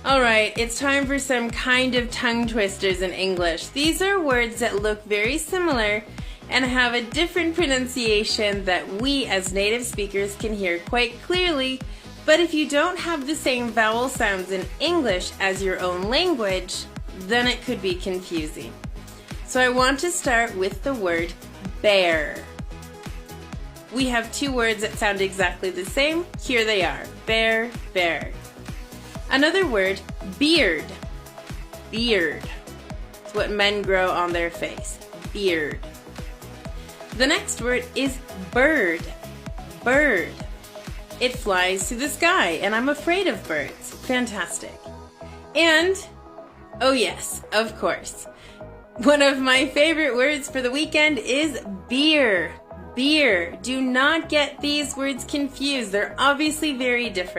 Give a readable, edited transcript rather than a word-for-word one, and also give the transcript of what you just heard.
Alright, it's time for some kind of tongue twisters in English. These are words that look very similar and have a different pronunciation that we as native speakers can hear quite clearly, but if you don't have the same vowel sounds in English as your own language, then it could be confusing. So I want to start with the word bear. We have two words that sound exactly the same. Here they are. Bear, bear. Another word, beard. Beard. It's what men grow on their face. Beard. The next word is bird. Bird. It flies through the sky, and I'm afraid of birds. Fantastic. And, oh yes, of course, one of my favorite words for the weekend is beer. Beer. Do not get these words confused. They're obviously very different.